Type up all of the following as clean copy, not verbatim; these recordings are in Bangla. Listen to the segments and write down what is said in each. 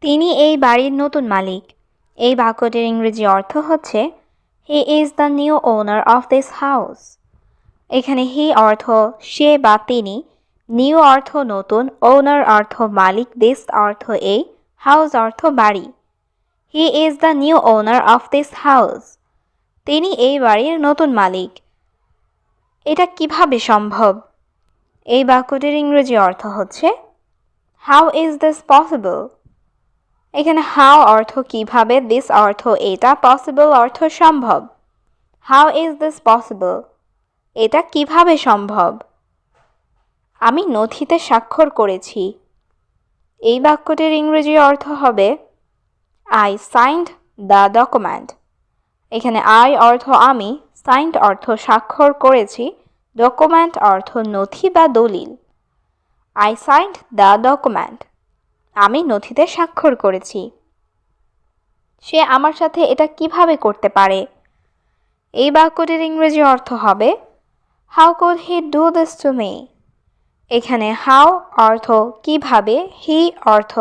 তিনি এই বাড়ির নতুন মালিক। এই বাক্যটির ইংরেজি অর্থ হচ্ছে he is the new owner of this house. এখানে হি অর্থ সে বা তিনি, নিউ অর্থ নতুন, ওনার অর্থ মালিক, দিস অর্থ এই, হাউস অর্থ বাড়ি। He is the new owner of this house. তিনি এই বাড়ির নতুন মালিক। এটা কিভাবে সম্ভব? এই বাক্যটির ইংরেজি অর্থ হচ্ছে হাউ ইজ দিস পসিবল। এখানে হাউ অর্থ কিভাবে, দিস অর্থ এটা, পসিবল অর্থ সম্ভব। হাউ ইজ দিস পসিবল, এটা কিভাবে সম্ভব? আমি নথিতে স্বাক্ষর করেছি। এই বাক্যটির ইংরেজি অর্থ হবে আই সাইন্ড দ্য ডকুমেন্ট। এখানে আই অর্থ আমি, সাইন্ড অর্থ স্বাক্ষর করেছি, ডকুমেন্ট অর্থ নথি বা দলিল। আই সাইন্ড দ্য ডকুমেন্ট, আমি নথিতে স্বাক্ষর করেছি। সে আমার সাথে এটা কিভাবে করতে পারে? এই বাক্যটির ইংরেজি অর্থ হবে how could he do this to me. এখানে হাউ অর্থ কিভাবে, হি অর্থ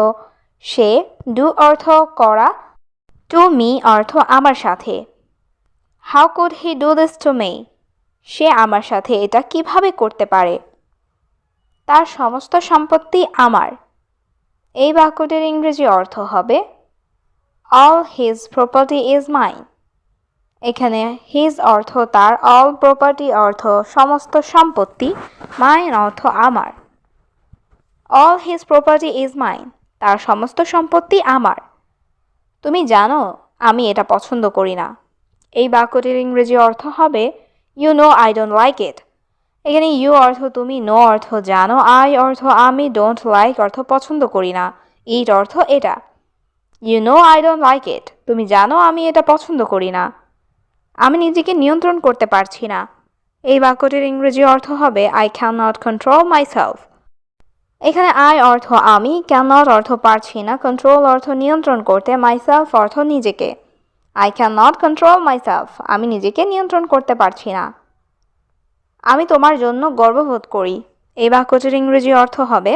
সে, ডু অর্থ করা, টু মি অর্থ আমার সাথে। How could he do this to me, সে আমার সাথে এটা কিভাবে করতে পারে? তার সমস্ত সম্পত্তি আমার। এই বাক্যটির ইংরেজি অর্থ হবে all his property is mine. এখানে হিজ অর্থ তার, অল প্রপার্টি অর্থ সমস্ত সম্পত্তি, মাইন অর্থ আমার। All his property is mine, তার সমস্ত সম্পত্তি আমার। তুমি জানো আমি এটা পছন্দ করি না। এই বাক্যটির ইংরেজি অর্থ হবে you know I don't like it. এখানে ইউ অর্থ তুমি, নো অর্থ জানো, আই অর্থ আমি, ডোন্ট লাইক অর্থ পছন্দ করি না, ইট অর্থ এটা। You know I don't like it, তুমি জানো আমি এটা পছন্দ করি না। আমি নিজেকে নিয়ন্ত্রণ করতে পারছি না। এই বাক্যটির ইংরেজি অর্থ হবে I can not control myself. এখানে আই অর্থ আমি, ক্যান নট অর্থ পারছি না, কন্ট্রোল অর্থ নিয়ন্ত্রণ করতে, মাইসেলফ অর্থ নিজেকে। I can not control myself, আমি নিজেকে নিয়ন্ত্রণ করতে পারছি না। আমি তোমার জন্য গর্ববোধ করি। এই বাক্যটির ইংরেজি অর্থ হবে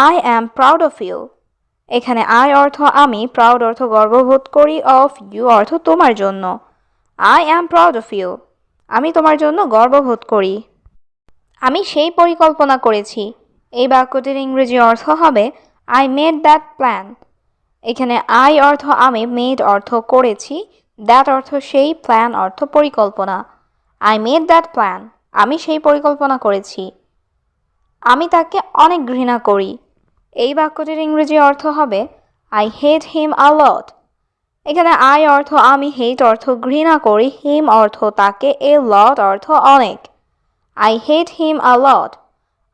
I am proud of you. এখানে আই অর্থ আমি, প্রাউড অর্থ গর্ববোধ করি, অফ ইউ অর্থ তোমার জন্য। I am proud of you, আমি তোমার জন্য গর্ববোধ করি। আমি সেই পরিকল্পনা করেছি। এই বাক্যটির ইংরেজি অর্থ হবে আই মেড দ্যাট প্ল্যান। এখানে আই অর্থ আমি, মেড অর্থ করেছি, দ্যাট অর্থ সেই, প্ল্যান অর্থ পরিকল্পনা। আই মেড দ্যাট প্ল্যান, আমি সেই পরিকল্পনা করেছি। আমি তাকে অনেক ঘৃণা করি। এই বাক্যটির ইংরেজি অর্থ হবে আই হেট হিম আ লট। এখানে আই অর্থ আমি, হেট অর্থ ঘৃণা করি, হিম অর্থ তাকে, এ লট অর্থ অনেক। আই হেট হিম আ লট,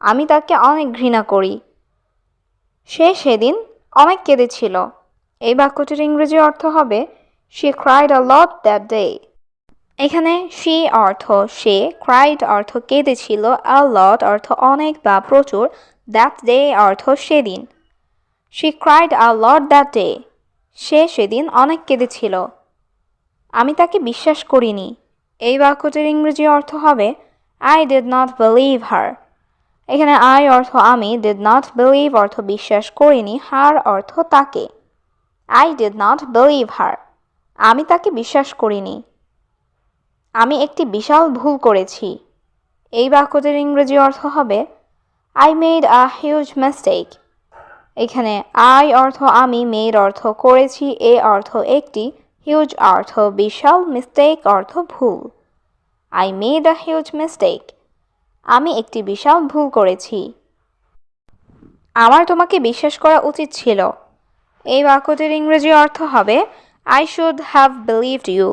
আমি তাকে অনেক ঘৃণা করি। সে সেদিন অনেক কেঁদেছিল। এই বাক্যটির ইংরেজি অর্থ হবে she cried a lot that day. এখানে শি অর্থ সে, ক্রাইড অর্থ কেঁদেছিল, আ লট অর্থ অনেক বা প্রচুর, দ্যাট ডে অর্থ সেদিন। She cried a lot that day, সে সেদিন অনেক কেঁদেছিল। আমি তাকে বিশ্বাস করিনি। এই বাক্যটির ইংরেজি অর্থ হবে I did not believe her. এখানে আই অর্থ আমি, ডিড নট বিলিভ অর্থ বিশ্বাস করিনি, হার অর্থ তাকে। I did not believe her, আমি তাকে বিশ্বাস করিনি। আমি একটি বিশাল ভুল করেছি। এই বাক্যটির ইংরেজি অর্থ হবে I made a huge mistake. এখানে আই অর্থ আমি, মেড অর্থ করেছি, এ অর্থ একটি, হিউজ অর্থ বিশাল, মিস্টেক অর্থ ভুল। I made a huge mistake, আমি একটি বিশাল ভুল করেছি। আমার তোমাকে বিশ্বাস করা উচিত ছিল। এই বাক্যটির ইংরেজি অর্থ হবে I should have believed you.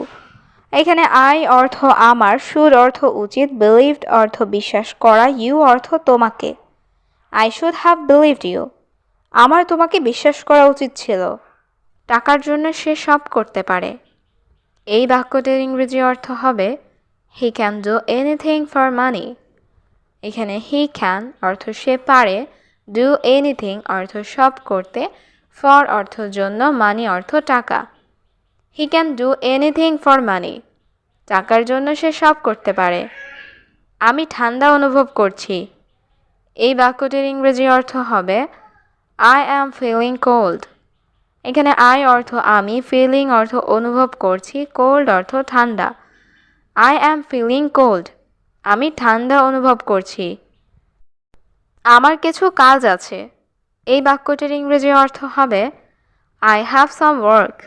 এখানে আই অর্থ আমার, শুড অর্থ উচিত, বিলিভড অর্থ বিশ্বাস করা, ইউ অর্থ তোমাকে। I should have believed you, আমার তোমাকে বিশ্বাস করা উচিত ছিল। টাকার জন্য সে সব করতে পারে। এই বাক্যটির ইংরেজি অর্থ হবে he can do anything for money. এখানে হি ক্যান অর্থ সে পারে, ডু এনিথিং অর্থ সব করতে, ফর অর্থ জন্য, মানি অর্থ টাকা। He can do anything for money, টাকার জন্য সে সব করতে পারে। আমি ঠান্ডা অনুভব করছি। এই বাক্যটির ইংরেজি অর্থ হবে আই অ্যাম ফিলিং কোল্ড। এখানে আই অর্থ আমি, ফিলিং অর্থ অনুভব করছি, কোল্ড অর্থ ঠান্ডা। আই অ্যাম ফিলিং কোল্ড, আমি ঠান্ডা অনুভব করছি। আমার কিছু কাজ আছে। এই বাক্যটির ইংরেজি অর্থ হবে আই হ্যাভ সাম ওয়ার্ক।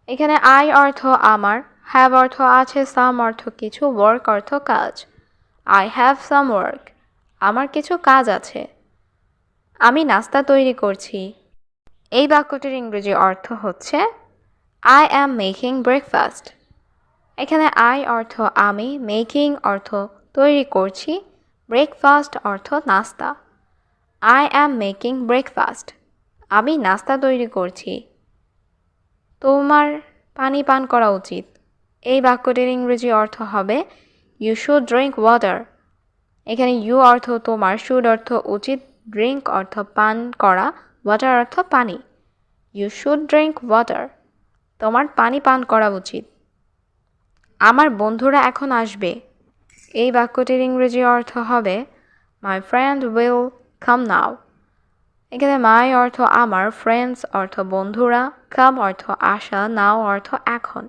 এখানে আই অর্থ আমার, হ্যাভ অর্থ আছে, সাম অর্থ কিছু, ওয়ার্ক অর্থ কাজ। আই হ্যাভ সাম ওয়ার্ক, আমার কিছু কাজ আছে। আমি নাস্তা তৈরি করছি। এই বাক্যটির ইংরেজি অর্থ হচ্ছে আই অ্যাম মেকিং ব্রেকফাস্ট। এখানে আই অর্থ আমি, মেকিং অর্থ তৈরি করছি, ব্রেকফাস্ট অর্থ নাস্তা। আই অ্যাম মেকিং ব্রেকফাস্ট, আমি নাস্তা তৈরি করছি। তোমার পানি পান করা উচিত। এই বাক্যটির ইংরেজি অর্থ হবে ইউ শুড ড্রিঙ্ক ওয়াটার। এখানে ইউ অর্থ তোমার, শুড অর্থ উচিত, ড্রিঙ্ক অর্থ পান করা, ওয়াটার অর্থ পানি। ইউ শুড ড্রিঙ্ক ওয়াটার, তোমার পানি পান করা উচিত। আমার বন্ধুরা এখন আসবে। এই বাক্যটির ইংরেজি অর্থ হবে মাই ফ্রেন্ড উইল কাম নাও। এখানে মাই অর্থ আমার, ফ্রেন্ডস অর্থ বন্ধুরা, কাম অর্থ আসা, নাও অর্থ এখন।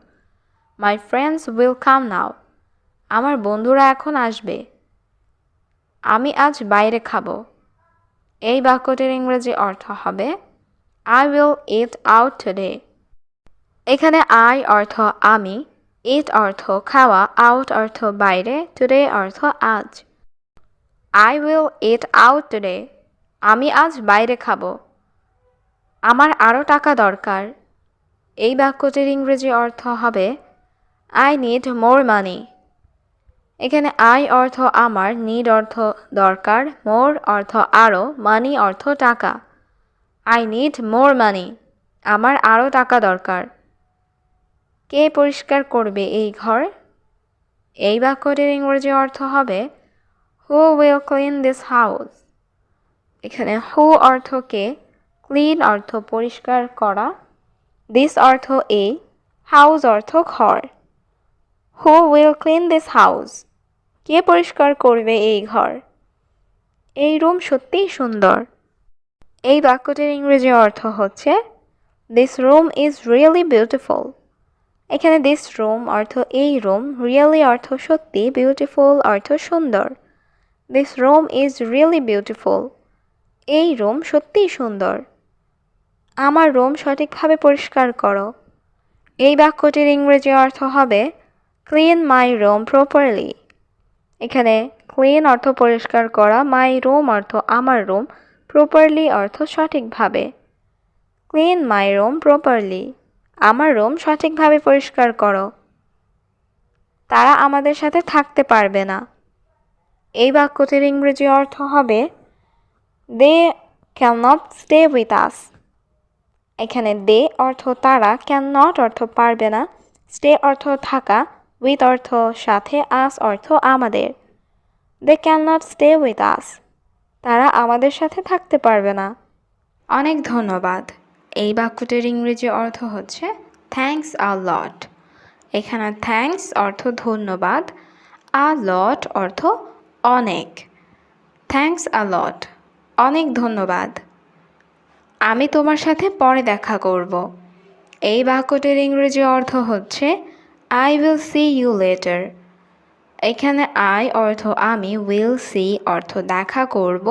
মাই ফ্রেন্ডস উইল কাম নাও, আমার বন্ধুরা এখন আসবে। আমি আজ বাইরে খাবো। এই বাক্যটির ইংরেজি অর্থ হবে I will it out today. এখানে আই অর্থ আমি, ইট অর্থ খাওয়া, আউট অর্থ বাইরে, টুডে অর্থ আজ। I will it out today, আমি আজ বাইরে খাবো। আমার আরও টাকা দরকার। এই বাক্যটির ইংরেজি অর্থ হবে আই নিড মোর মানি। এখানে আই অর্থ আমার, নিড অর্থ দরকার, মোর অর্থ আরও, মানি অর্থ টাকা। আই নিড মোর মানি, আমার আরও টাকা দরকার। কে পরিষ্কার করবে এই ঘর? এই বাক্যটির ইংরেজি অর্থ হবে হু উইল ক্লিন দিস হাউস। এখানে হু অর্থ কে, ক্লিন অর্থ পরিষ্কার করা, দিস অর্থ এই, হাউস অর্থ ঘর। Who will clean this house, কে পরিষ্কার করবে এই ঘর? এই রুম সত্যিই সুন্দর। এই বাক্যটির ইংরেজি অর্থ হচ্ছে this room is really beautiful. এখানে দিস রুম অর্থ এই রুম, রিয়েলি অর্থ সত্যি, বিউটিফুল অর্থ সুন্দর। This room is really beautiful, এই রুম সত্যিই সুন্দর। আমার রুম সঠিকভাবে পরিষ্কার করো। এই বাক্যটির ইংরেজি অর্থ হবে ক্লিন মাই রুম প্রপারলি। এখানে ক্লিন অর্থ পরিষ্কার করা, মাই রুম অর্থ আমার রুম, প্রপারলি অর্থ সঠিকভাবে। ক্লিন মাই রুম প্রপারলি, আমার রুম সঠিকভাবে পরিষ্কার করো। তারা আমাদের সাথে থাকতে পারবে না। এই বাক্যটির ইংরেজি অর্থ হবে they can not stay with us. এখানে দে অর্থ তারা, ক্যান নট অর্থ পারবে না, স্টে অর্থ থাকা, উইথ অর্থ সাথে, আস অর্থ আমাদের। They can not stay with us, তারা আমাদের সাথে থাকতে পারবে না। অনেক ধন্যবাদ। এই বাক্যটির ইংরেজি অর্থ হচ্ছে থ্যাঙ্কস আ লট। এখানে থ্যাঙ্কস অর্থ ধন্যবাদ, আ লট অর্থ অনেক। থ্যাঙ্কস আ লট, অনেক ধন্যবাদ। আমি তোমার সাথে পরে দেখা করব। এই বাক্যটির ইংরেজি অর্থ হচ্ছে I will see you later. এখানে আই অর্থ আমি, উইল সি অর্থ দেখা করব,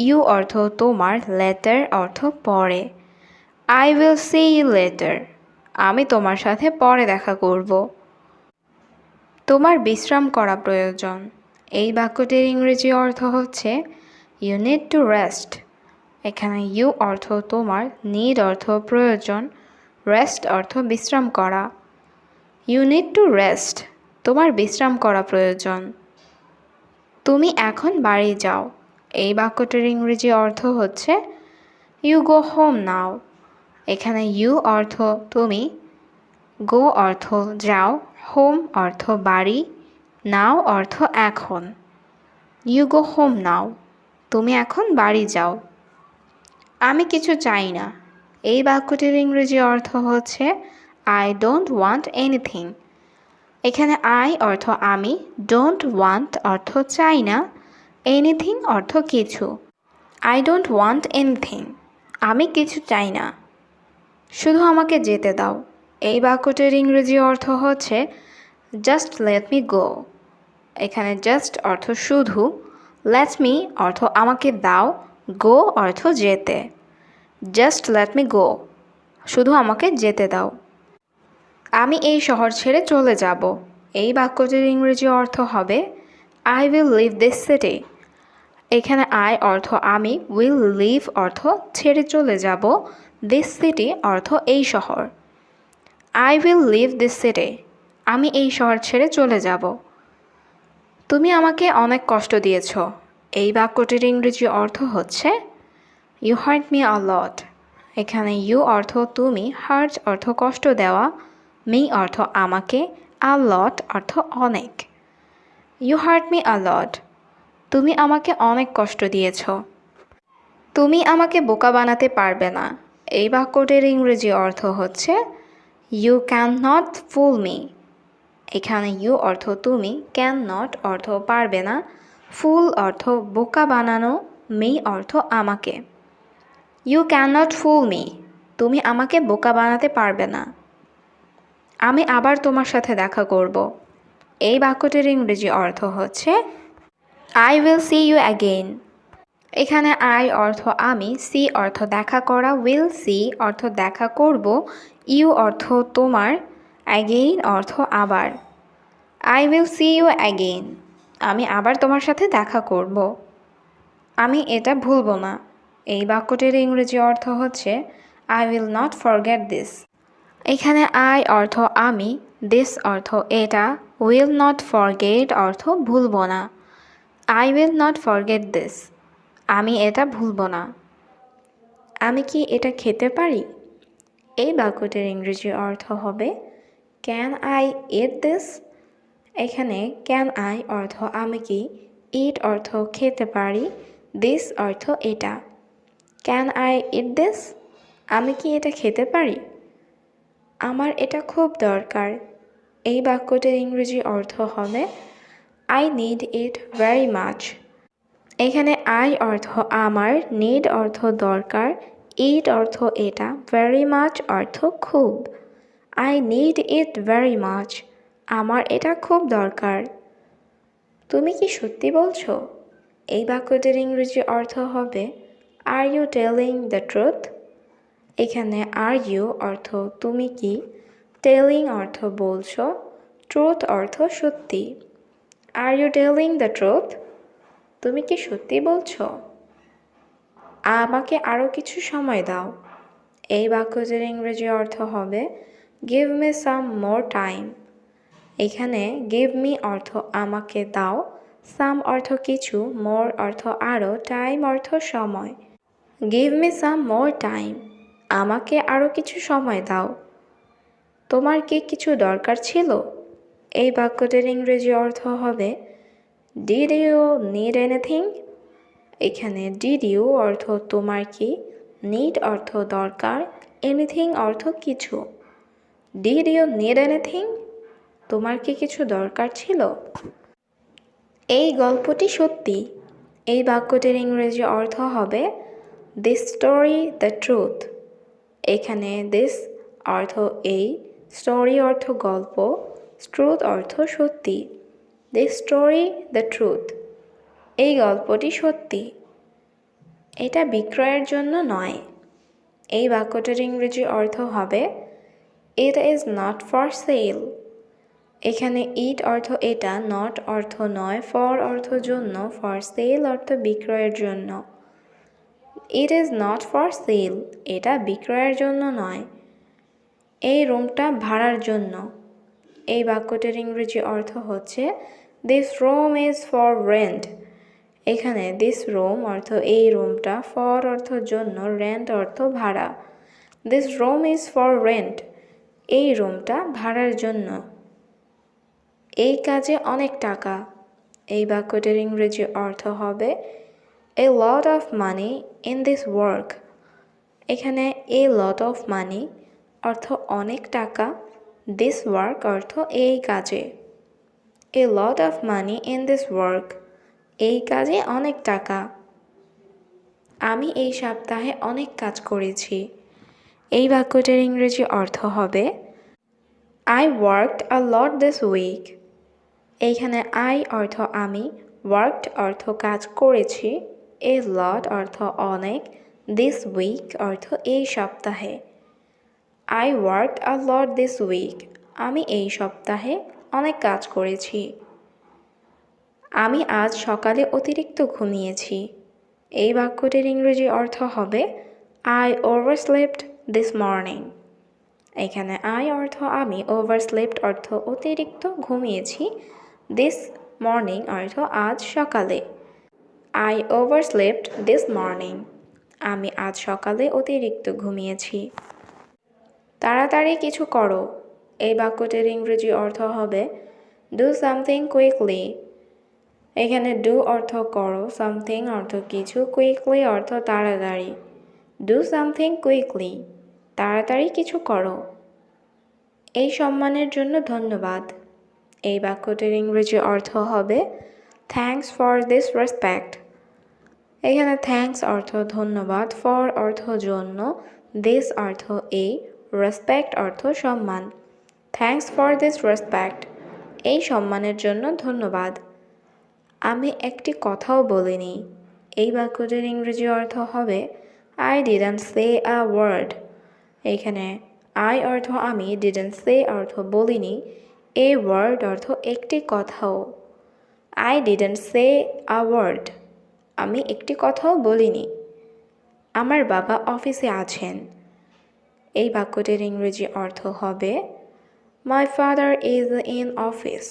ইউ অর্থ তোমার, লেটার অর্থ পরে। I will see you later, আমি তোমার সাথে পরে দেখা করব। তোমার বিশ্রাম করা প্রয়োজন। এই বাক্যটির ইংরেজি অর্থ হচ্ছে ইউ নিড টু রেস্ট। এখানে ইউ অর্থ তোমার, নিড অর্থ প্রয়োজন, রেস্ট অর্থ বিশ্রাম করা। ইউ নিড টু রেস্ট, তোমার বিশ্রাম করা প্রয়োজন। তুমি এখন বাড়ি যাও। এই বাক্যটির ইংরেজি অর্থ হচ্ছে ইউ গো হোম নাও। এখানে ইউ অর্থ তুমি, গো অর্থ যাও, হোম অর্থ বাড়ি, নাও অর্থ এখন। ইউ গো হোম নাও, তুমি এখন বাড়ি যাও। আমি কিছু চাই না। এই বাক্যটির ইংরেজি অর্থ হচ্ছে আই ডোন্ট ওয়ান্ট এনিথিং। এখানে আই অর্থ আমি, ডোন্ট ওয়ান্ট অর্থ চাই না, এনিথিং অর্থ কিছু। আই ডোন্ট ওয়ান্ট এনিথিং, আমি কিছু চাই না। শুধু আমাকে যেতে দাও। এই বাক্যটির ইংরেজি অর্থ হচ্ছে জাস্ট লেট মি গো। এখানে জাস্ট অর্থ শুধু, লেট মি অর্থ আমাকে দাও, গো অর্থ যেতে। জাস্ট লেট মি গো, শুধু আমাকে যেতে দাও। আমি এই শহর ছেড়ে চলে যাব। এই বাক্যটির ইংরেজি অর্থ হবে I will leave this city. এখানে আই অর্থ আমি, উইল লিভ অর্থ ছেড়ে চলে যাব, দিস সিটি অর্থ এই শহর। I will leave this city, আমি এই শহর ছেড়ে চলে যাব। তুমি আমাকে অনেক কষ্ট দিয়েছ। এই বাক্যটির ইংরেজি অর্থ হচ্ছে ইউ হার্ট মি আ লট। এখানে ইউ অর্থ তুমি, হার্ট অর্থ কষ্ট দেওয়া, মি অর্থ আমাকে, আ লট অর্থ অনেক। ইউ হার্ট মি আ লট, তুমি আমাকে অনেক কষ্ট দিয়েছ। তুমি আমাকে বোকা বানাতে পারবে না। এই বাক্যটির ইংরেজি অর্থ হচ্ছে you can not fool me. এখানে ইউ অর্থ তুমি, ক্যান নট অর্থ পারবে না, ফুল অর্থ বোকা বানানো, মি অর্থ আমাকে। You can not fool me, তুমি আমাকে বোকা বানাতে পারবে না। আমি আবার তোমার সাথে দেখা করব। এই বাক্যটির ইংরেজি অর্থ হচ্ছে I will see you again. এখানে আই অর্থ আমি, সি অর্থ দেখা করা, উইল সি অর্থ দেখা করব, ইউ অর্থ তোমার, অ্যাগেইন অর্থ আবার। I will see you again, আমি আবার তোমার সাথে দেখা করব। আমি এটা ভুলব না। এই বাক্যটির ইংরেজি অর্থ হচ্ছে I will not forget this. এখানে আই অর্থ আমি, দিস অর্থ এটা, উইল নট ফরগেট অর্থ ভুলব না। I will not forget this, আমি এটা ভুলব না। আমি কি এটা খেতে পারি? এই বাক্যটির ইংরেজি অর্থ হবে ক্যান আই ইট দিস। এখানে ক্যান আই অর্থ আমি কি, ইট অর্থ খেতে পারি, দিস অর্থ এটা। ক্যান আই ইট দিস, আমি কি এটা খেতে পারি? আমার এটা খুব দরকার। এই বাক্যটির ইংরেজি অর্থ হবে I need it very much. এখানে আই অর্থ আমার, নিড অর্থ দরকার, ইট অর্থ এটা, ভেরি মাচ অর্থ খুব। I need it very much, আমার এটা খুব দরকার। তুমি কি সত্যি বলছো? এই বাক্যটির ইংরেজি অর্থ হবে are you telling the truth. এখানে আর ইউ অর্থ তুমি কি, টেলিং অর্থ বলছো, ট্রুথ অর্থ সত্যি। Are you telling the truth, তুমি কি সত্যি বলছো? আমাকে আরও কিছু সময় দাও। এই বাক্যটির ইংরেজি অর্থ হবে give me some more time. এখানে গিভ মি অর্থ আমাকে দাও, সাম অর্থ কিছু, মোর অর্থ আরও, টাইম অর্থ সময়। Give me some more time, আমাকে আরও কিছু সময় দাও। তোমার কি কিছু দরকার ছিল? এই বাক্যটির ইংরেজি অর্থ হবে ডিড ইউ নিড এনিথিং। এখানে ডিড ইউ অর্থ তোমার কি, নিড অর্থ দরকার, এনিথিং অর্থ কিছু। ডিড ইউ নিড এনিথিং, তোমার কি কিছু দরকার ছিল? এই গল্পটি সত্যি। এই বাক্যটির ইংরেজি অর্থ হবে দিস স্টোরি দ্য ট্রুথ। এখানে দিস অর্থ এই, স্টোরি অর্থ গল্প, ট্রুথ অর্থ সত্যি। দিস স্টোরি দ্য ট্রুথ, এই গল্পটি সত্যি। এটা বিক্রয়ের জন্য নয়। এই বাক্যটির ইংরেজি অর্থ হবে it is not for sale. এখানে ইট অর্থ এটা, নট অর্থ নয়, ফর অর্থ জন্য, ফর সেল অর্থ বিক্রয়ের জন্য। It is not for sale, এটা বিক্রয়ের জন্য নয়। এই রুমটা ভাড়ার জন্য। এই বাক্যটির ইংরেজি অর্থ হচ্ছে this room is for rent. এখানে দিস রুম অর্থ এই রুমটা, ফর অর্থ জন্য, রেন্ট অর্থ ভাড়া। This room is for rent, এই রুমটা ভাড়ার জন্য। এই কাজে অনেক টাকা। এই বাক্যটির ইংরেজি অর্থ হবে a lot of money in this work. এখানে এ লট অফ মানি অর্থ অনেক টাকা, দিস ওয়ার্ক অর্থ এই কাজে। A lot of money in this work, এই কাজে অনেক টাকা। আমি এই সপ্তাহে অনেক কাজ করেছি। এই বাক্যটির ইংরেজি অর্থ হবে I worked a lot this week. এইখানে I অর্থ আমি, worked অর্থ কাজ করেছি, a lot অর্থ অনেক, this week অর্থ এই সপ্তাহে। I worked a lot this week. আমি এই সপ্তাহে অনেক কাজ করেছি। আমি আজ সকালে অতিরিক্ত ঘুমিয়েছি। এই বাক্যটির ইংরেজি অর্থ হবে I overslept this morning. এখানে I অর্থ আমি, overslept অর্থ অতিরিক্ত ঘুমিয়েছি, this morning অর্থ আজ সকালে। I overslept this morning. আমি আজ সকালে অতিরিক্ত ঘুমিয়েছি। তাড়াতাড়ি কিছু করো। এই বাক্যটির ইংরেজি অর্থ হবে do something quickly. এখানে do অর্থ করো, something অর্থ কিছু, quickly অর্থ তাড়াতাড়ি। do something quickly. তাড়াতাড়ি কিছু করো। এই সম্মানের জন্য ধন্যবাদ। এই বাক্যটির ইংরেজি অর্থ হবে thanks for this respect. এখানে thanks অর্থ ধন্যবাদ, for অর্থ জন্য, this অর্থ এই, respect অর্থ সম্মান। thanks for this respect. এই সম্মানের জন্য ধন্যবাদ। আমি একটি কথাও বলিনি। এই বাক্যটির ইংরেজি অর্থ হবে I didn't say a word. এখানে I অর্থ আমি, didn't say অর্থ বলিনি, a word অর্থ একটি কথাও। I didn't say a word. আমি একটি কথাও বলিনি। আমার বাবা অফিসে আছেন। এই বাক্যটির ইংরেজি অর্থ হবে My father is in office.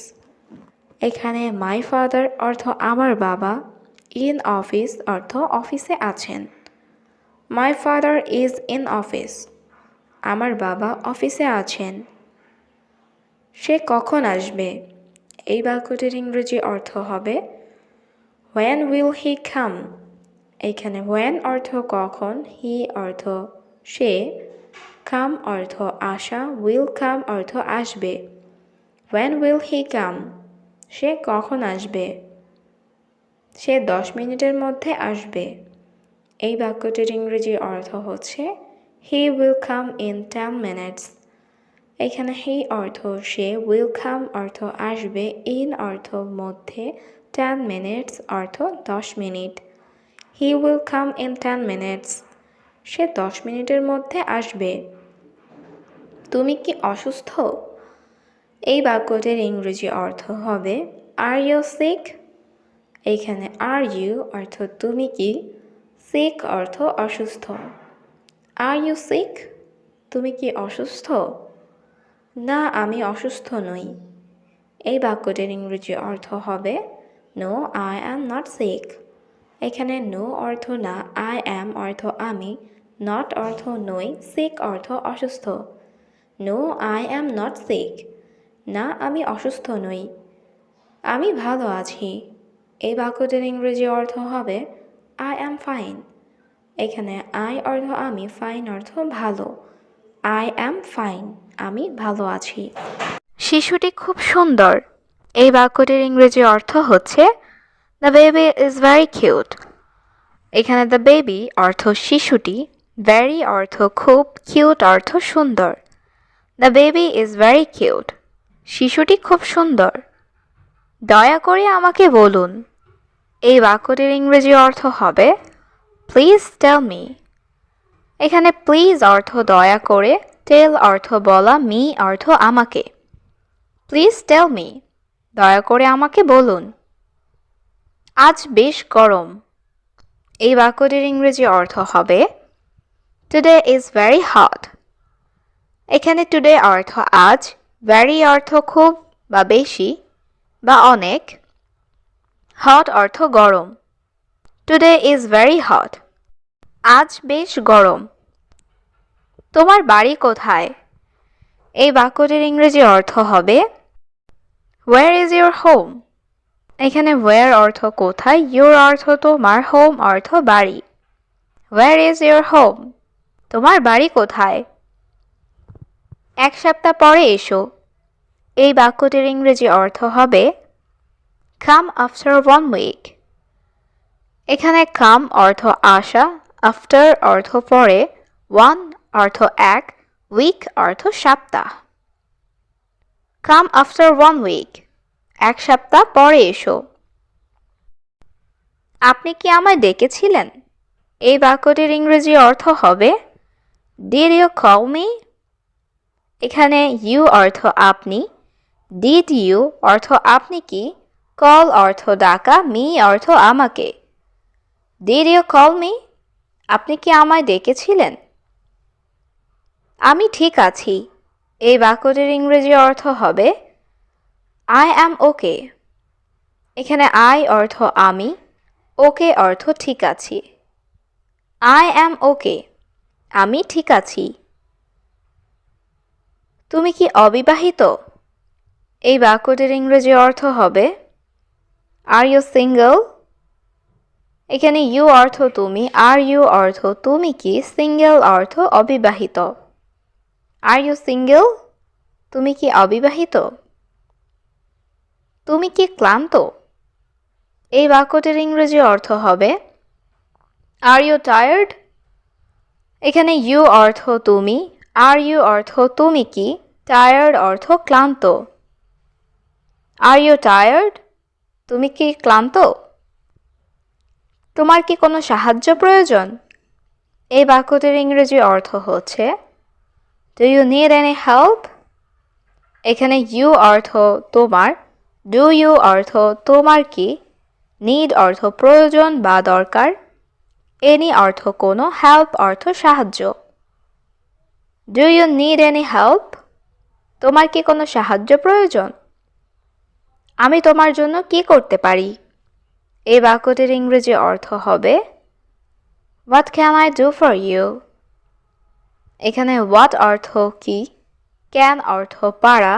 এখানে my father অর্থ আমার বাবা, in office অর্থ অফিসে আছেন। My father is in office. আমার বাবা অফিসে আছেন। সে কখন আসবে? এই বাক্যটির ইংরেজি অর্থ হবে When will he come? এখানে when অর্থ কখন, he অর্থ সে, come অর্থ আসা, will come অর্থ আসবে। When will he come? সে কখন আসবে? সে 10 মিনিটের মধ্যে আসবে। এই বাক্যটির ইংরেজি অর্থ হচ্ছে He will come in 10 minutes. এখানে he অর্থ সে, will come অর্থ আসবে, in অর্থ মধ্যে, 10 minutes অর্থ 10 minute. He will come in 10 minutes. সে 10 মিনিটের মধ্যে আসবে। তুমি কি অসুস্থ? এই বাক্যটির ইংরেজি অর্থ হবে Are you sick? এইখানে are you অর্থ তুমি কি, sick অর্থ অসুস্থ। Are you sick? তুমি কি অসুস্থ? না, আমি অসুস্থ নই। এই বাক্যটির ইংরেজি অর্থ হবে No, I am not sick. এখানে no অর্থ না, I am অর্থ আমি, not অর্থ নই, sick অর্থ অসুস্থ। No, I am not sick. না, আমি অসুস্থ নই। আমি ভালো আছি। এই বাক্যটির ইংরেজি অর্থ হবে I am fine. এখানে I অর্থ আমি, fine অর্থ ভালো। I am fine. আমি ভালো আছি। শিশুটি খুব সুন্দর। এই বাক্যটির ইংরেজি অর্থ হচ্ছে The baby is very cute. এখানে the baby অর্থ শিশুটি, very অর্থ খুব, cute অর্থ সুন্দর। The baby is very cute. শিশুটি খুব সুন্দর। দয়া করে আমাকে বলুন। এই বাক্যটির ইংরেজি অর্থ হবে Please tell me. এখানে প্লিজ অর্থ দয়া করে, টেল অর্থ বলা, মি অর্থ আমাকে। প্লিজ টেল মি, দয়া করে আমাকে বলুন। আজ বেশ গরম। এই বাক্যটির ইংরেজি অর্থ হবে Today is very hot. এখানে টুডে অর্থ আজ, very অর্থ খুব বা বেশি বা অনেক, hot অর্থ গরম। Today is very hot. আজ বেশ গরম। তোমার বাড়ি কোথায়? এই বাক্যটির ইংরেজি অর্থ হবে Where is your home? এখানে where অর্থ কোথায়, your অর্থ তোমার, home অর্থ বাড়ি। Where is your home? তোমার বাড়ি কোথায়? এক সপ্তাহ পরে এসো। এই বাক্যটির ইংরেজি অর্থ হবে Come after 1 week. এখানে come অর্থ আসা, after অর্থ পরে, 1 অর্থ এক, উইক অর্থ সপ্তাহ। কাম আফটার 1 উইক, এক সপ্তাহ পরে এসো। আপনি কি আমায় ডেকেছিলেন? এই বাক্যটির ইংরেজি অর্থ হবে ডিড ইউ কল মি? এখানে ইউ অর্থ আপনি, ডিড ইউ অর্থ আপনি কি, কল অর্থ ডাকা, মি অর্থ আমাকে। Did you call me? আপনি কি আমায় ডেকেছিলেন? আমি ঠিক আছি। এই বাক্যটির ইংরেজি অর্থ হবে আই অ্যাম ওকে। এখানে আই অর্থ আমি, ওকে অর্থ ঠিক আছি। আই অ্যাম ওকে, আমি ঠিক আছি। তুমি কি অবিবাহিত? এই বাক্যটির ইংরেজি অর্থ হবে আর ইউ সিঙ্গল? এখানে ইউ অর্থ তুমি, আর ইউ অর্থ তুমি কি, সিঙ্গেল অর্থ অবিবাহিত। Are you single? তুমি কি অবিবাহিত? তুমি কি ক্লান্ত? এই বাক্যটির ইংরেজি অর্থ হবে আর ইউ টায়ার্ড? এখানে ইউ অর্থ তুমি, আর ইউ অর্থ তুমি কি, টায়ার্ড অর্থ ক্লান্ত। Are you tired? তুমি কি ক্লান্ত? তোমার কি কোনো সাহায্য প্রয়োজন? এই বাক্যটির ইংরেজি অর্থ হচ্ছে do you need any help? এখানে ইউ অর্থ তোমার, ডু ইউ অর্থ তোমার কি, নিড অর্থ প্রয়োজন বা দরকার, এনি অর্থ কোনো, হেল্প অর্থ সাহায্য। Do you need any help? তোমার কি কোনো সাহায্য প্রয়োজন? আমি তোমার জন্য কি করতে পারি? এই বাক্যটির ইংরেজি অর্থ হবে what can I do for you? এখানে হোয়াট অর্থ কি, ক্যান অর্থ পারা,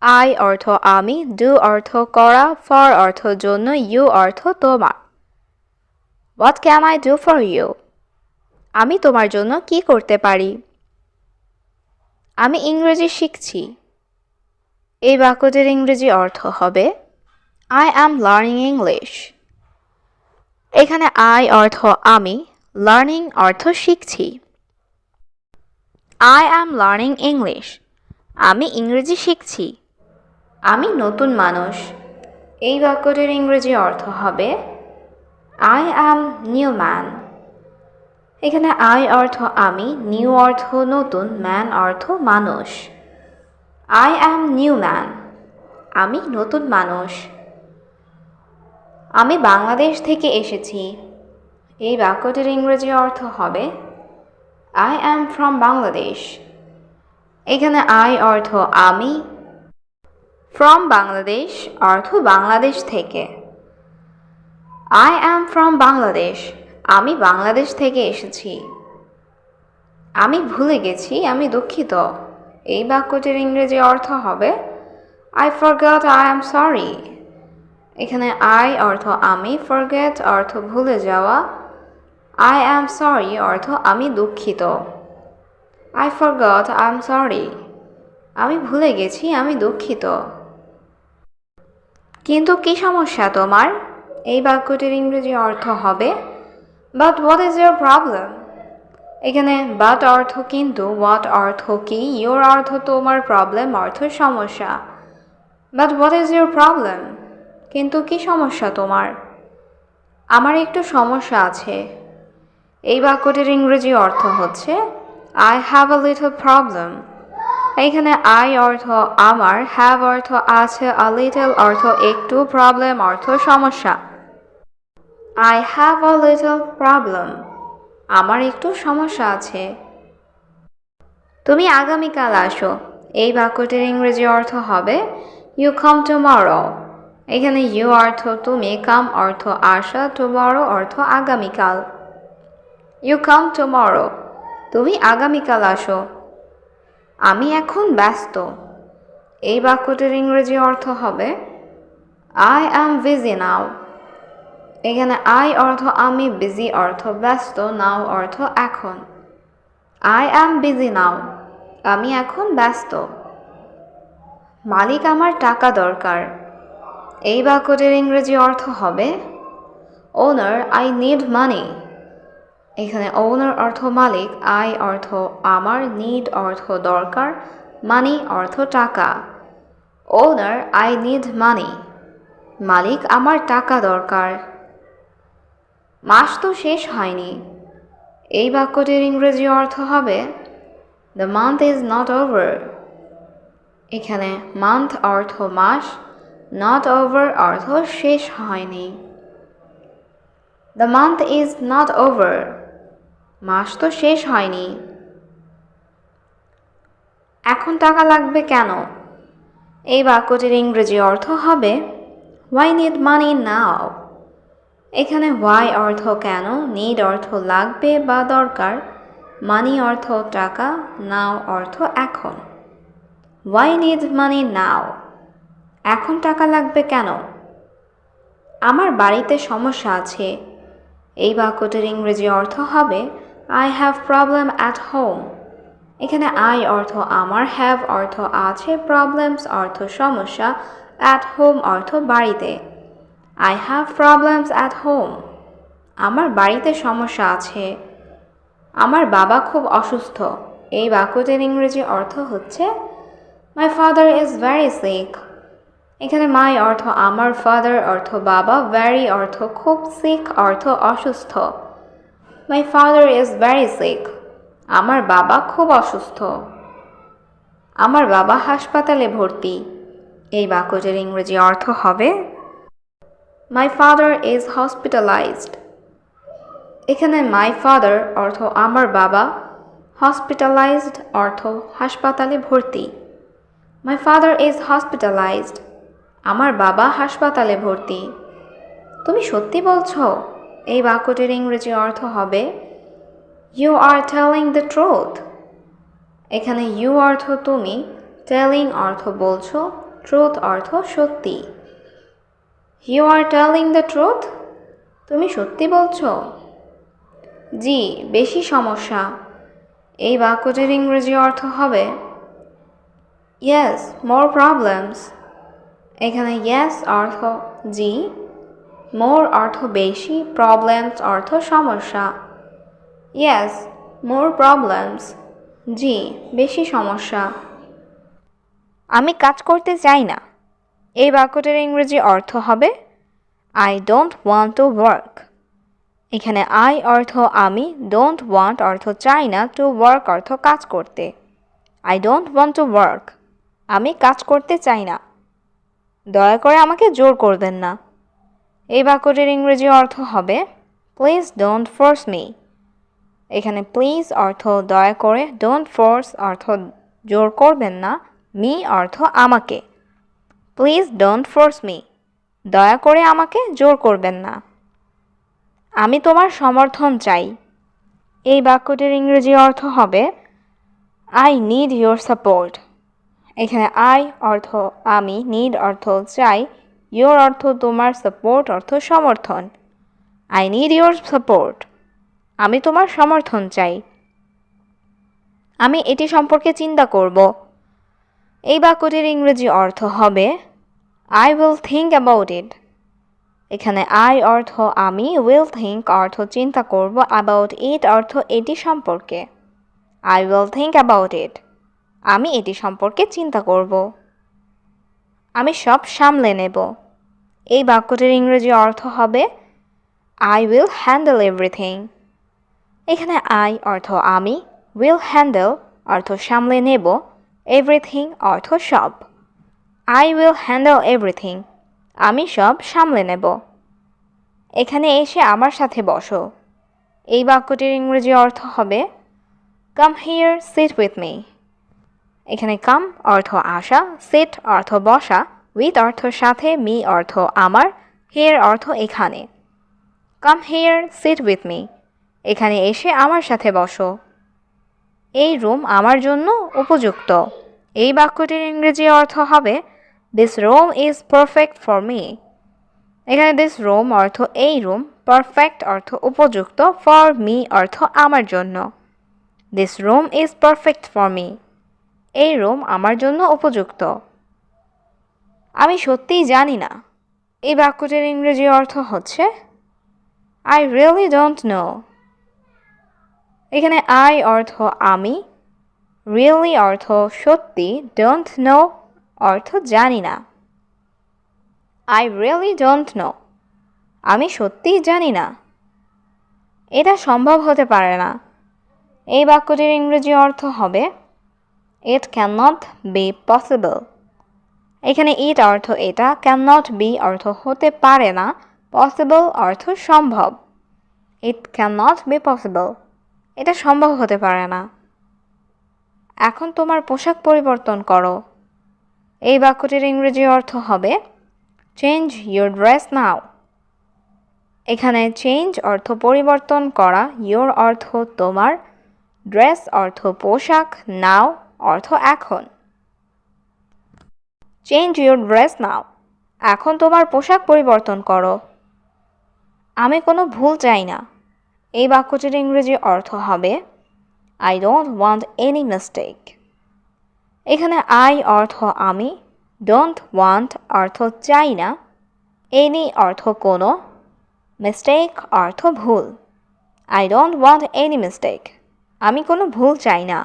আই অর্থ আমি, ডু অর্থ করা, ফর অর্থ জন্য, ইউ অর্থ তোমার। What can I do for you? আমি তোমার জন্য কি করতে পারি? আমি ইংরেজি শিখছি। এই বাক্যটির ইংরেজি অর্থ হবে আই অ্যাম লার্নিং ইংলিশ। এখানে আই অর্থ আমি, লার্নিং অর্থ শিখছি। আই অ্যাম লার্নিং ইংলিশ, আমি ইংরেজি শিখছি। আমি নতুন মানুষ। এই বাক্যটির ইংরেজি অর্থ হবে আই অ্যাম নিউ ম্যান। এখানে আই অর্থ আমি, নিউ অর্থ নতুন, ম্যান অর্থ মানুষ। আই অ্যাম নিউ ম্যান, আমি নতুন মানুষ। আমি বাংলাদেশ থেকে এসেছি। এই বাক্যটির ইংরেজি অর্থ হবে আই অ্যাম ফ্রম বাংলাদেশ। এখানে আই অর্থ আমি, ফ্রম বাংলাদেশ অর্থ বাংলাদেশ থেকে। আই অ্যাম ফ্রম বাংলাদেশ, আমি বাংলাদেশ থেকে এসেছি। আমি ভুলে গেছি, আমি দুঃখিত। এই বাক্যটির ইংরেজি অর্থ হবে I forgot, I am sorry. এখানে আই অর্থ আমি, ফরগেট অর্থ ভুলে যাওয়া, আই অ্যাম সরি অর্থ আমি দুঃখিত। I forgot, I am sorry, আমি ভুলে গেছি, আমি দুঃখিত। কিন্তু কি সমস্যা তোমার? এই বাক্যটির ইংরেজি অর্থ হবে but what is your problem? এখানে বাট অর্থ কিন্তু, হোয়াট অর্থ কি, ইয়োর অর্থ তোমার, প্রবলেম অর্থ সমস্যা। But what is your problem? কিন্তু কি সমস্যা তোমার? আমার একটু সমস্যা আছে। এই বাক্যটির ইংরেজি অর্থ হচ্ছে I have a little problem. এইখানে আই অর্থ আমার, হ্যাভ অর্থ আছে, আ লিটল অর্থ একটু, প্রবলেম অর্থ সমস্যা। I have a little problem, আমার একটু সমস্যা আছে। তুমি আগামীকাল আসো। এই বাক্যটির ইংরেজি অর্থ হবে ইউ কাম টুমরো। এখানে ইউ অর্থ তুমি, কাম অর্থ আসা, টুমরো অর্থ আগামীকাল। ইউ কাম টুমরো, তুমি আগামীকাল আসো। আমি এখন ব্যস্ত। এই বাক্যটির ইংরেজি অর্থ হবে আই অ্যাম বিজি নাও। এখানে আই অর্থ আমি, বিজি অর্থ ব্যস্ত, নাও অর্থ এখন। আই অ্যাম বিজি নাও, আমি এখন ব্যস্ত। মালিক, আমার টাকা দরকার। এই বাক্যটির ইংরেজি অর্থ হবে ওনার, আই নিড মানি। এখানে ওনার অর্থ মালিক, আই অর্থ আমার, নিড অর্থ দরকার, মানি অর্থ টাকা। ওনার আই নিড মানি, মালিক আমার টাকা দরকার। মাস তো শেষ হয়নি, এই বাক্যটির ইংরেজি অর্থ হবে the month is not over. এখানে মান্থ অর্থ মাস, নট ওভার অর্থ শেষ হয়নি। The month is not over, মাস তো শেষ হয়নি। এখন টাকা লাগবে কেন? এই বাক্যটির ইংরেজি অর্থ হবে হোয়াই নিড মানি নাও। এখানে হোয়াই অর্থ কেন, নিড অর্থ লাগবে বা দরকার, মানি অর্থ টাকা, নাও অর্থ এখন। হোয়াই নিড মানি নাও, এখন টাকা লাগবে কেন? আমার বাড়িতে সমস্যা আছে। এই বাক্যটির ইংরেজি অর্থ হবে I have problem at home. এখানে আই অর্থ আমার, হ্যাভ অর্থ আছে, প্রবলেমস অর্থ সমস্যা, অ্যাট হোম অর্থ বাড়িতে। I have problems at home, আমার বাড়িতে সমস্যা আছে। আমার বাবা খুব অসুস্থ। এই বাক্যটির ইংরেজি অর্থ হচ্ছে my father is very sick. এখানে মাই অর্থ আমার, ফাদার অর্থ বাবা, ভেরি অর্থ খুব, সিক অর্থ অসুস্থ। My father is very sick, আমার বাবা খুব অসুস্থ। আমার বাবা হাসপাতালে ভর্তি। এই বাক্যটির ইংরেজি অর্থ হবে মাই ফাদার ইজ হসপিটালাইজড। এখানে মাই ফাদার অর্থ আমার বাবা, হসপিটালাইজড অর্থ হাসপাতালে ভর্তি। মাই ফাদার ইজ হসপিটালাইজড, আমার বাবা হাসপাতালে ভর্তি। তুমি সত্যি বলছো? এই বাক্যটির ইংরেজি অর্থ হবে you are telling the truth. এখানে ইউ অর্থ তুমি, টেলিং অর্থ বলছো, ট্রুথ অর্থ সত্যি। You are telling the truth, তুমি সত্যি বলছো? জি, বেশি সমস্যা। এই বাক্যটির ইংরেজি অর্থ হবে ইয়েস, মোর প্রবলেমস। এখানে ইয়েস অর্থ জি, মোর অর্থ বেশি, প্রবলেমস অর্থ সমস্যা। ইয়েস, মোর প্রবলেমস, জি, বেশি সমস্যা। আমি কাজ করতে চাই না। এই বাক্যটির ইংরেজি অর্থ হবে I don't want to work. এখানে আই অর্থ আমি, ডোন্ট ওয়ান্ট অর্থ চাই না, টু ওয়ার্ক অর্থ কাজ করতে। I don't want to work, আমি কাজ করতে চাই না। দয়া করে আমাকে জোর করবেন না। এই বাক্যটির ইংরেজি অর্থ হবে প্লিজ ডোন্ট ফোর্স মি। এখানে প্লিজ অর্থ দয়া করে, ডোন্ট ফোর্স অর্থ জোর করবেন না, মি অর্থ আমাকে। প্লিজ ডোন্ট ফোর্স মি, দয়া করে আমাকে জোর করবেন না। আমি তোমার সমর্থন চাই। এই বাক্যটির ইংরেজি অর্থ হবে আই নিড ইয়োর সাপোর্ট। এখানে আই অর্থ আমি, নিড অর্থ চাই, ইয়োর অর্থ তোমার, সাপোর্ট অর্থ সমর্থন। আই নিড ইয়োর সাপোর্ট, আমি তোমার সমর্থন চাই। আমি এটি সম্পর্কে চিন্তা করব। এই বাক্যটির ইংরেজি অর্থ হবে I will think about it. এখানে আই অর্থ আমি, উইল থিঙ্ক অর্থ চিন্তা করব, অ্যাবাউট ইট অর্থ এটি সম্পর্কে। I will think about it, আমি এটি সম্পর্কে চিন্তা করব। আমি সব সামলে নেব। এই বাক্যটির ইংরেজি অর্থ হবে আই উইল হ্যান্ডেল এভরিথিং। এখানে আই অর্থ আমি, উইল হ্যান্ডেল অর্থ সামলে নেব, এভরিথিং অর্থ সব। আই উইল হ্যান্ডেল এভরিথিং, আমি সব সামলে নেব। এখানে এসে আমার সাথে বসো। এই বাক্যটির ইংরেজি অর্থ হবে come here sit with me. এখানে কাম অর্থ আসা, সিট অর্থ বসা, উইথ অর্থ সাথে, মি অর্থ আমার, হিয়ার অর্থ এখানে। Come here sit with me, এখানে এসে আমার সাথে বসো। এই রুম আমার জন্য উপযুক্ত। এই বাক্যটির ইংরেজি অর্থ হবে this room is perfect for me. এখানে দিস রুম অর্থ এই রুম, পারফেক্ট অর্থ উপযুক্ত, ফর মি অর্থ আমার জন্য। This room is perfect for me, এই রুম আমার জন্য উপযুক্ত। আমি সত্যিই জানি না। এই বাক্যটির ইংরেজি অর্থ হচ্ছে আই রিয়েলি ডোন্ট নো। এখানে আই অর্থ আমি, রিয়েলি অর্থ সত্যি, ডোন্ট নো অর্থ জানি না। আই রিয়েলি ডোন্ট নো, আমি সত্যিই জানি না। এটা সম্ভব হতে পারে না। এই বাক্যটির ইংরেজি অর্থ হবে it can not be possible. এখানে ইট অর্থ এটা, ক্যান নট বি অর্থ হতে পারে না, পসিবল অর্থ সম্ভব। It can not be possible, এটা সম্ভব হতে পারে না। এখন তোমার পোশাক পরিবর্তন করো। এই বাক্যটির ইংরেজি অর্থ হবে চেঞ্জ ইউর ড্রেস নাও। এখানে চেঞ্জ অর্থ পরিবর্তন করা, ইউর অর্থ তোমার, ড্রেস অর্থ পোশাক, নাও অর্থ এখন। চেঞ্জ ইউর ড্রেস নাও, এখন তোমার পোশাক পরিবর্তন করো। আমি কোনো ভুল চাই না। এই বাক্যটির ইংরেজি অর্থ হবে I don't want any mistake. এখানে আই অর্থ আমি, ডোন্ট ওয়ান্ট অর্থ চাই না, এনি অর্থ কোনো, মিস্টেক অর্থ ভুল। I don't want any mistake, আমি কোনো ভুল চাই না।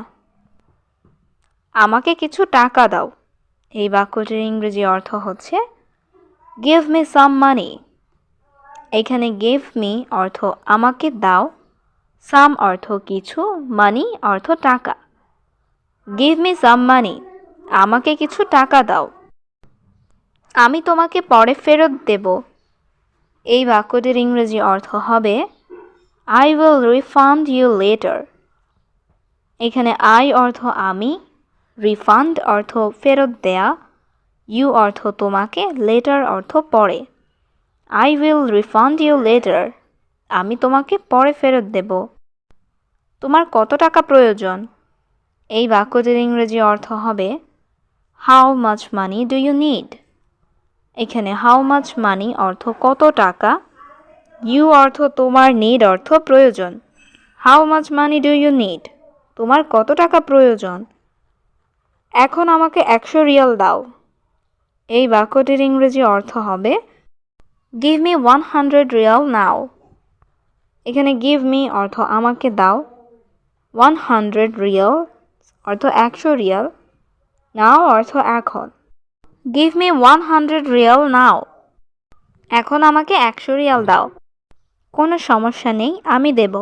আমাকে কিছু টাকা দাও। এই বাক্যটির ইংরেজি অর্থ হচ্ছে গিভ মি সাম মানি। এখানে গিভ মি অর্থ আমাকে দাও, সাম অর্থ কিছু, মানি অর্থ টাকা। গিভ মি সাম মানি, আমাকে কিছু টাকা দাও। আমি তোমাকে পরে ফেরত দেব। এই বাক্যটির ইংরেজি অর্থ হবে I will refund you later. এখানে আই অর্থ আমি, রিফান্ড অর্থ ফেরত দেয়া, ইউ অর্থ তোমাকে, লেটার অর্থ পরে। I will refund you later, আমি তোমাকে পরে ফেরত দেব। তোমার কত টাকা প্রয়োজন? এই বাক্যটির ইংরেজি অর্থ হবে how much money do you need. এখানে হাউ মাচ মানি অর্থ কত টাকা, ইউ অর্থ তোমার, নিড অর্থ প্রয়োজন। How much money do you need, তোমার কত টাকা প্রয়োজন? এখন আমাকে 100 রিয়াল দাও। এই বাক্যটির ইংরেজি অর্থ হবে গিভ মি 100 রিয়াল নাও। এখানে গিভ মি অর্থ আমাকে দাও, 100 রিয়াল অর্থ 100 রিয়াল, নাও অর্থ এখন। গিভ মি 100 রিয়াল নাও, এখন আমাকে 100 রিয়াল দাও। কোনো সমস্যা নেই, আমি দেব।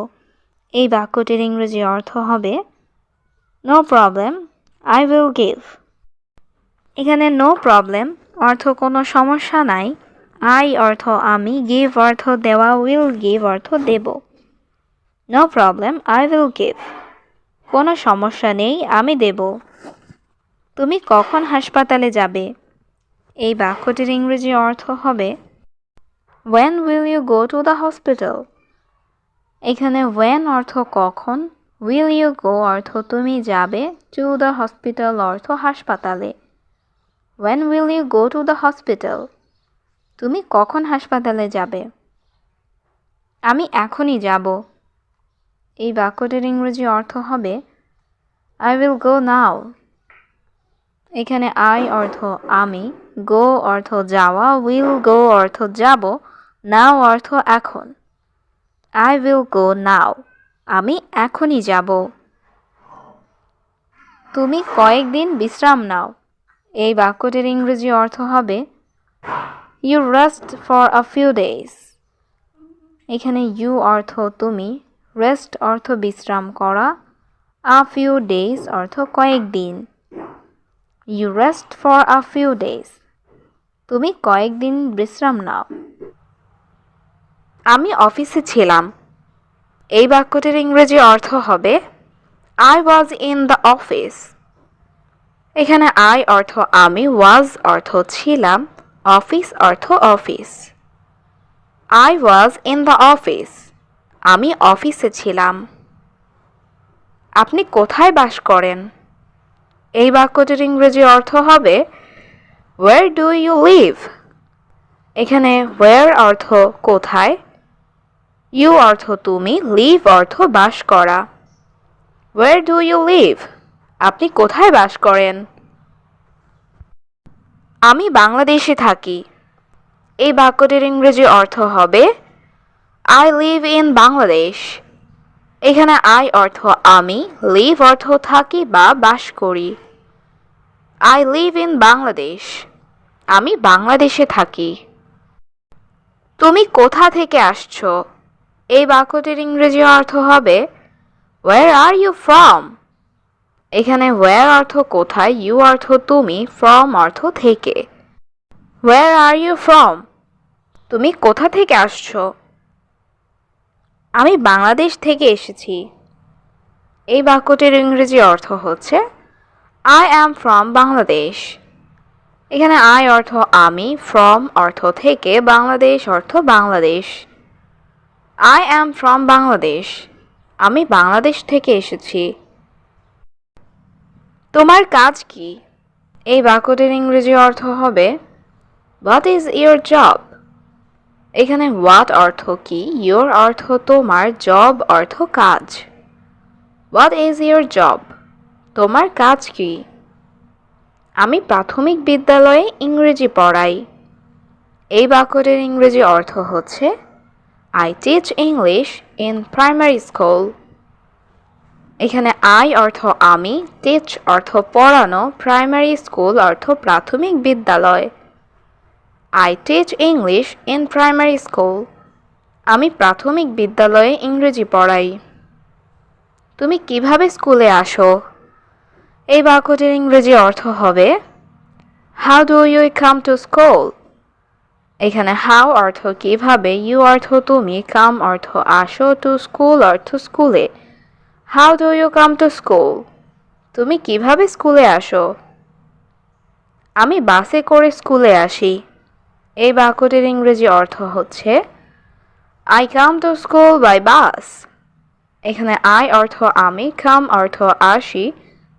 এই বাক্যটির ইংরেজি অর্থ হবে no problem, I will give. এখানে নো প্রবলেম অর্থ কোনো সমস্যা নাই, আই অর্থ আমি, গিভ অর্থ দেওয়া, উইল গিভ অর্থ দেব। No problem, I will give, কোনো সমস্যা নেই, আমি দেব। তুমি কখন হাসপাতালে যাবে? এই বাক্যটির ইংরেজি অর্থ হবে When will you go to the hospital? এখানে when অর্থ কখন, will you go অর্থ তুমি যাবে, to the hospital অর্থ হাসপাতালে। When will you go to the hospital? তুমি কখন হাসপাতালে যাবে? আমি এখনই যাব। এই বাক্যটির ইংরেজি অর্থ হবে I will go now. এখানে I অর্থ আমি, go অর্থ যাওয়া, will go অর্থ যাব, now অর্থ এখন। I will go now. আমি এখনই যাব। তুমি কয়েকদিন বিশ্রাম নাও। এই বাক্যটির ইংরেজি অর্থ হবে You rest for a few days. এখানে you অর্থ তুমি, rest অর্থ বিশ্রাম করা, a few days অর্থ কয়েকদিন। You rest for a few days. তুমি কয়েকদিন বিশ্রাম নাও। আমি অফিসে ছিলাম। এই বাক্যটির ইংরেজি অর্থ হবে I was in the office. এখানে I অর্থ আমি, was অর্থ ছিলাম, অফিস অর্থ office. I was in the office. আমি অফিসে ছিলাম। আপনি কোথায় বাস করেন? এই বাক্যটির ইংরেজি অর্থ হবে Where do you live? এখানে where অর্থ কোথায়, you অর্থ তুমি, live অর্থ বাস করা। Where do you live? আপনি কোথায় বাস করেন? আমি বাংলাদেশে থাকি। এই বাক্যটির ইংরেজি অর্থ হবে I live in Bangladesh. এখানে আই অর্থ আমি, লিভ অর্থ থাকি বা বাস করি। আই লিভ ইন বাংলাদেশ, আমি বাংলাদেশে থাকি। তুমি কোথা থেকে আসছো? এই বাক্যটির ইংরেজি অর্থ হবে ওয়ার আর ইউ ফ্রম। এখানে ওয়ার অর্থ কোথায়, ইউ অর্থ তুমি, ফ্রম অর্থ থেকে। ওয়ার আর ইউ ফ্রম, তুমি কোথা থেকে আসছো? আমি বাংলাদেশ থেকে এসেছি। এই বাক্যটির ইংরেজি অর্থ হচ্ছে আই অ্যাম ফ্রম বাংলাদেশ। এখানে আই অর্থ আমি, ফ্রম অর্থ থেকে, বাংলাদেশ অর্থ Bangladesh. I am from Bangladesh, আমি বাংলাদেশ থেকে এসেছি। তোমার কাজ কি? এই বাক্যটির ইংরেজি অর্থ হবে হোয়াট ইজ ইয়োর জব। এখানে হোয়াট অর্থ কি, ইয়োর অর্থ তোমার, জব অর্থ কাজ। হোয়াট ইজ ইয়োর জব, তোমার কাজ কি? আমি প্রাথমিক বিদ্যালয়ে ইংরেজি পড়াই। এই বাক্যটির ইংরেজি অর্থ হচ্ছে I teach English in primary school. এখানে আই অর্থ আমি, টিচ অর্থ পড়ানো, প্রাইমারি স্কুল অর্থ প্রাথমিক বিদ্যালয়। I teach English in primary school, আমি প্রাথমিক বিদ্যালয়ে ইংরেজি পড়াই। তুমি কিভাবে স্কুলে আসো? এই বাক্যটির ইংরেজি অর্থ হবে how do you come to school. এখানে হাউ অর্থ কিভাবে, ইউ অর্থ তুমি, কাম অর্থ আসো, টু স্কুল অর্থ স্কুলে। How do you come to school, তুমি কিভাবে স্কুলে আসো? আমি বাসে করে স্কুলে আসি। এই বাক্যটির ইংরেজি অর্থ হচ্ছে I come to school by bus. এখানে আই অর্থ আমি, কাম অর্থ আসি,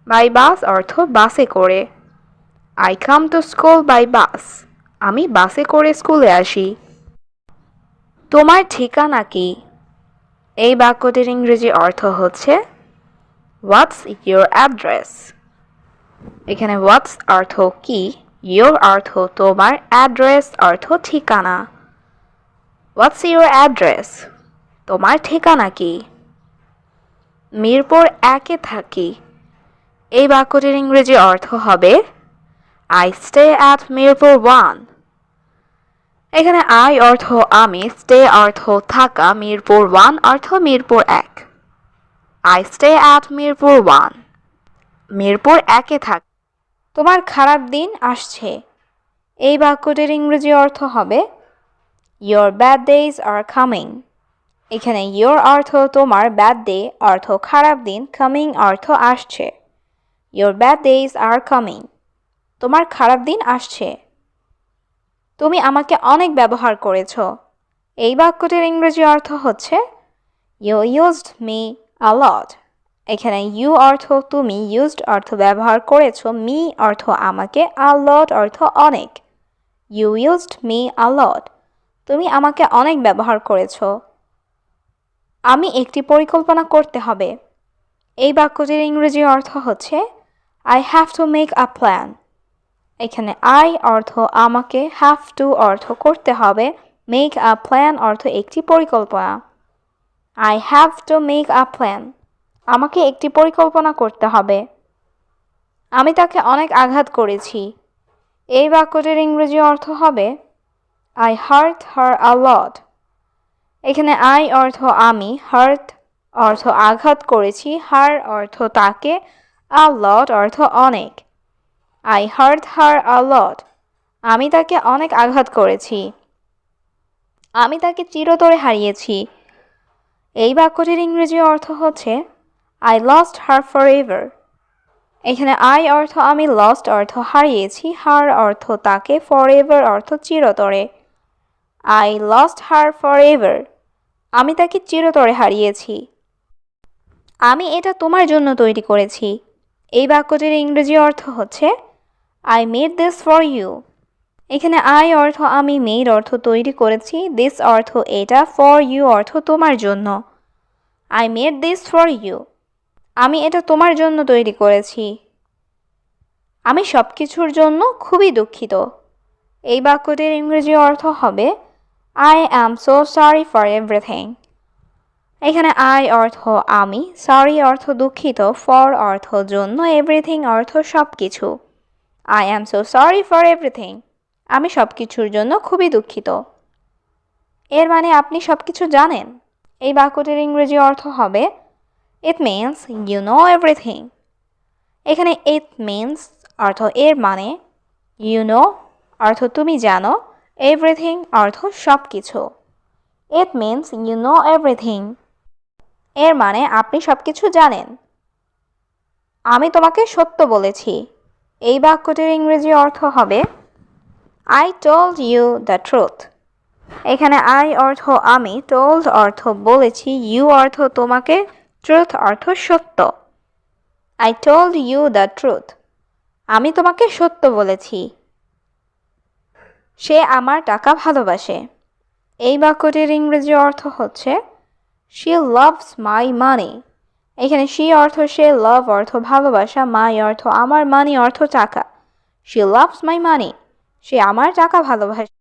বাই বাস অর্থ বাসে করে। I come to school by bus, আমি বাসে করে স্কুলে আসি। তোমার ঠিকানা কি? এই বাক্যটির ইংরেজি অর্থ হচ্ছে হোয়াটস ইয়োর অ্যাড্রেস। এখানে হোয়াটস অর্থ কি, ইয়োর অর্থ তোমার, অ্যাড্রেস অর্থ ঠিকানা। হোয়াটস ইয়োর অ্যাড্রেস, তোমার ঠিকানা কি? মিরপুর 1-এ থাকি। এই বাক্যটির ইংরেজি অর্থ হবে আই স্টে অ্যাট মিরপুর 1। এখানে আই অর্থ আমি, স্টে অর্থ থাকা, মিরপুর 1 অর্থ Mirpur 1। I stay at Mirpur 1, Mirpur 1-এ থাকি। তোমার খারাপ দিন আসছে। এই বাক্যটির ইংরেজি অর্থ হবে your bad days are coming. এখানে ইয়োর অর্থ তোমার, ব্যাড ডে অর্থ খারাপ দিন, কামিং অর্থ আসছে। Your bad days are coming, তোমার খারাপ দিন আসছে। তুমি আমাকে অনেক ব্যবহার করেছ। এই বাক্যটির ইংরেজি অর্থ হচ্ছে ইউ ইউজড মি আ লট। এখানে ইউ অর্থ তুমি, ইউজড অর্থ ব্যবহার করেছ, মি অর্থ আমাকে, আ লট অর্থ অনেক। ইউ ইউজড মি আ লট, তুমি আমাকে অনেক ব্যবহার করেছ। আমি একটি পরিকল্পনা করতে হবে। এই বাক্যটির ইংরেজি অর্থ হচ্ছে I have to make a plan. এখানে আই অর্থ আমাকে, হ্যাভ টু অর্থ করতে হবে, মেক আ প্ল্যান অর্থ একটি পরিকল্পনা। I have to make a plan, আমাকে একটি পরিকল্পনা করতে হবে। আমি তাকে অনেক আঘাত করেছি। এই বাক্যটির ইংরেজি অর্থ হবে আই হার্ট হার আ লট। এখানে আই অর্থ আমি, হার্ট অর্থ আঘাত করেছি, হার অর্থ তাকে, আ লট অর্থ অনেক। আই হার্ট হার আ লট, আমি তাকে অনেক আঘাত করেছি। আমি তাকে চিরতরে হারিয়েছি। এই বাক্যটির ইংরেজি অর্থ হচ্ছে I lost her for ever. এখানে আই অর্থ আমি, লস্ট অর্থ হারিয়েছি, হার অর্থ তাকে, ফর এভার অর্থ চিরতরে। I lost her for ever, আমি তাকে চিরতরে হারিয়েছি। আমি এটা তোমার জন্য তৈরি করেছি। এই বাক্যটির ইংরেজি অর্থ হচ্ছে I made this for you. এখানে আই অর্থ আমি, মেড অর্থ তৈরি করেছি, দিস অর্থ এটা, ফর ইউ অর্থ তোমার জন্য। I made this for you, আমি এটা তোমার জন্য তৈরি করেছি। আমি সব কিছুর জন্য খুবই দুঃখিত। এই বাক্যটির ইংরেজি অর্থ হবে I am so sorry for everything. এখানে আই অর্থ আমি, সরি অর্থ দুঃখিত, ফর অর্থ জন্য, এভরিথিং অর্থ সব কিছু। I am so sorry for everything. আমি সব কিছুর জন্য খুবই দুঃখিত। এর মানে আপনি সব কিছু জানেন। এই বাক্যটির ইংরেজি অর্থ হবে it means you know everything. এখানে ইট মিনস অর্থ এর মানে, ইউ নো অর্থ তুমি জানো, এভরিথিং অর্থ সব কিছু। It means you know everything এর মানে আপনি সব কিছু জানেন। আমি তোমাকে সত্য বলেছি। এই বাক্যটির ইংরেজি অর্থ হবে I told you the truth. এখানে আই অর্থ আমি, টোল্ড অর্থ বলেছি, ইউ অর্থ তোমাকে, ট্রুথ অর্থ সত্য। I told you the truth. আমি তোমাকে সত্য বলেছি। সে আমার টাকা ভালোবাসে। এই বাক্যটির ইংরেজি অর্থ হচ্ছে শি লাভস মাই মানি। এখানে শি অর্থ সে, লাভ অর্থ ভালোবাসা, মাই অর্থ আমার, মানি অর্থ টাকা। শি লাভস মাই মানি। সে আমার টাকা ভালোবাসে।